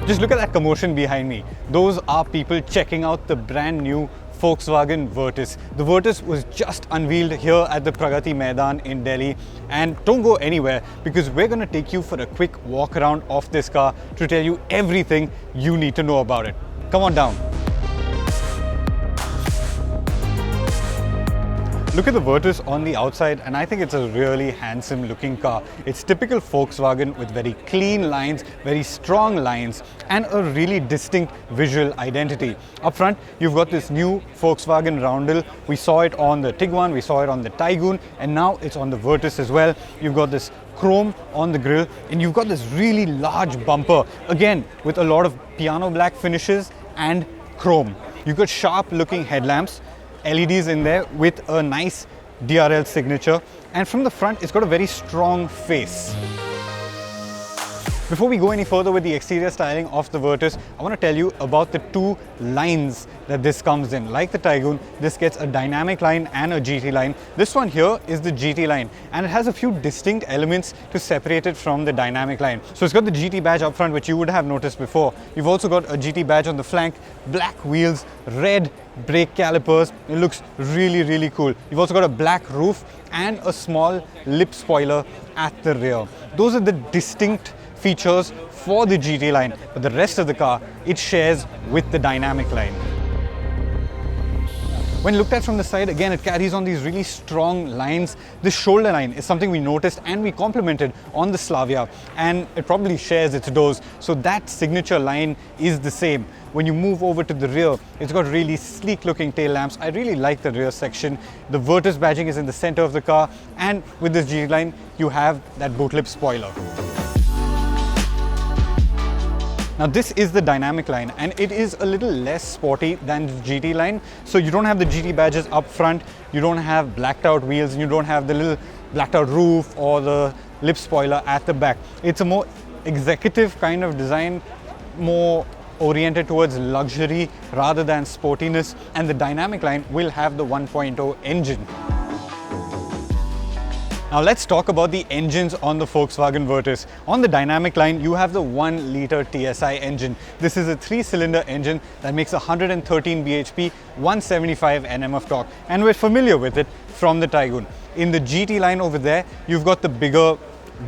Just look at that commotion behind me. Those are people checking out the brand new Volkswagen Virtus. The Virtus was just unveiled here at the Pragati Maidan in Delhi. And don't go anywhere because we're going to take you for a quick walk around of this car to tell you everything you need to know about it. Come on down. Look at the Virtus on the outside, and I think it's a really handsome looking car. It's typical Volkswagen with very clean lines, very strong lines, and a really distinct visual identity. Up front, you've got this new Volkswagen roundel. We saw it on the Tiguan, we saw it on the Taigun, and now it's on the Virtus as well. You've got this chrome on the grille, and you've got this really large bumper, again with a lot of piano black finishes and chrome. You've got sharp looking headlamps, LEDs in there with a nice DRL signature, and from the front it's got a very strong face. Before we go any further with the exterior styling of the Virtus, I want to tell you about the two lines that this comes in. Like the Taigun, this gets a dynamic line and a GT line. This one here is the GT line, and it has a few distinct elements to separate it from the dynamic line. So it's got the GT badge up front, which you would have noticed before. You've also got a GT badge on the flank, black wheels, red brake calipers. It looks really cool. You've also got a black roof and a small lip spoiler at the rear. Those are the distinct features for the GT line, but the rest of the car it shares with the dynamic line. When looked at from the side, again, it carries on these really strong lines. This shoulder line is something we noticed and we complimented on the Slavia, and it probably shares its doors. So that signature line is the same. When you move over to the rear, it's got really sleek looking tail lamps. I really like the rear section. The Virtus badging is in the center of the car, and with this GT line, you have that boot lip spoiler. Now this is the dynamic line, and it is a little less sporty than the GT line. So you don't have the GT badges up front, you don't have blacked out wheels, and you don't have the little blacked out roof or the lip spoiler at the back. It's a more executive kind of design, more oriented towards luxury rather than sportiness, and the dynamic line will have the 1.0 engine. Now let's talk about the engines on the Volkswagen Virtus. On the dynamic line, you have the 1-litre TSI engine. This is a 3-cylinder engine that makes 113 bhp, 175 Nm of torque, and we're familiar with it from the Taigun. In the GT line over there, you've got the bigger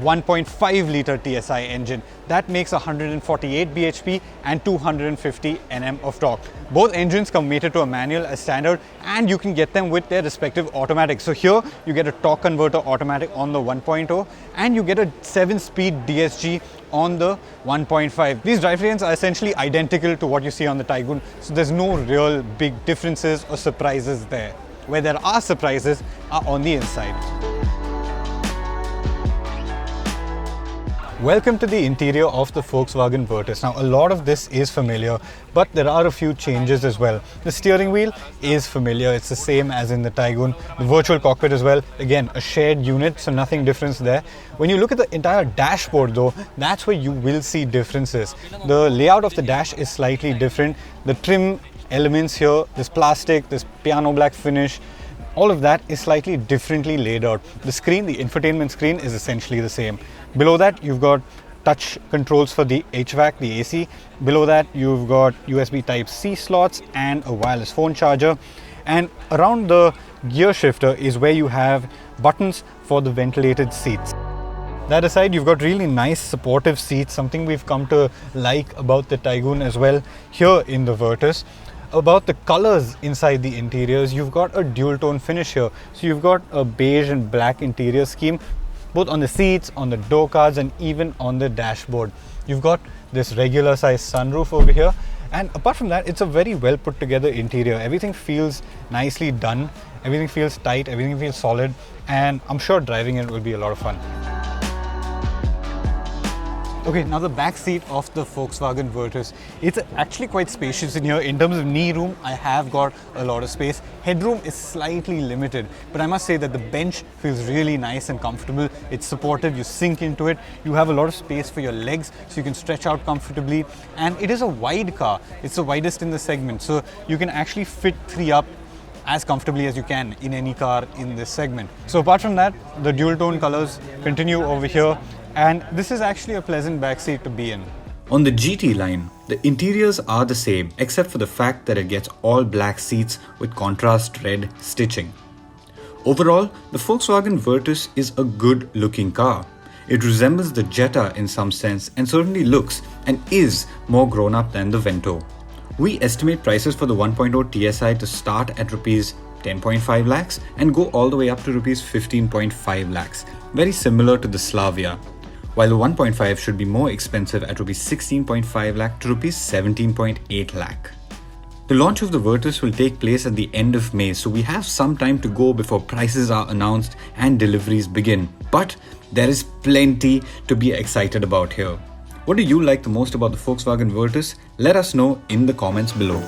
1.5-litre TSI engine that makes 148 bhp and 250 Nm of torque. Both engines come mated to a manual as standard, and you can get them with their respective automatics. So here you get a torque converter automatic on the 1.0, and you get a 7-speed DSG on the 1.5. These drivetrains are essentially identical to what you see on the Taigun, so there's no real big differences or surprises there. Where there are surprises are on the inside. Welcome to the interior of the Volkswagen Virtus. Now a lot of this is familiar, but there are a few changes as well. The steering wheel is familiar, it's the same as in the Taigun. The virtual cockpit as well, again a shared unit, so nothing different there. When you look at the entire dashboard though, that's where you will see differences. The layout of the dash is slightly different. The trim elements here, this plastic, this piano black finish, all of that is slightly differently laid out. The screen, the infotainment screen, is essentially the same. Below that, you've got touch controls for the HVAC, the AC. Below that, you've got USB Type-C slots and a wireless phone charger. And around the gear shifter is where you have buttons for the ventilated seats. That aside, you've got really nice supportive seats, something we've come to like about the Taigun as well here in the Virtus. About the colors inside the interiors, you've got a dual tone finish here. So you've got a beige and black interior scheme, both on the seats, on the door cards, and even on the dashboard. You've got this regular size sunroof over here, and apart from that, it's a very well put together interior. Everything feels nicely done, everything feels tight, everything feels solid, and I'm sure driving it will be a lot of fun. Okay, now the back seat of the Volkswagen Virtus, it's actually quite spacious in here. In terms of knee room, I have got a lot of space. Headroom is slightly limited, but I must say that the bench feels really nice and comfortable. It's supportive, you sink into it. You have a lot of space for your legs, so you can stretch out comfortably. And it is a wide car. It's the widest in the segment, so you can actually fit 3 up as comfortably as you can in any car in this segment. So apart from that, the dual tone colors continue over here. And this is actually a pleasant back seat to be in. On the GT line, the interiors are the same except for the fact that it gets all black seats with contrast red stitching. Overall, the Volkswagen Virtus is a good looking car. It resembles the Jetta in some sense and certainly looks and is more grown up than the Vento. We estimate prices for the 1.0 TSI to start at Rs 10.5 lakhs and go all the way up to Rs 15.5 lakhs, very similar to the Slavia, while the 1.5 should be more expensive at Rs 16.5 lakh to Rs 17.8 lakh. The launch of the Virtus will take place at the end of May, so we have some time to go before prices are announced and deliveries begin. But there is plenty to be excited about here. What do you like the most about the Volkswagen Virtus? Let us know in the comments below.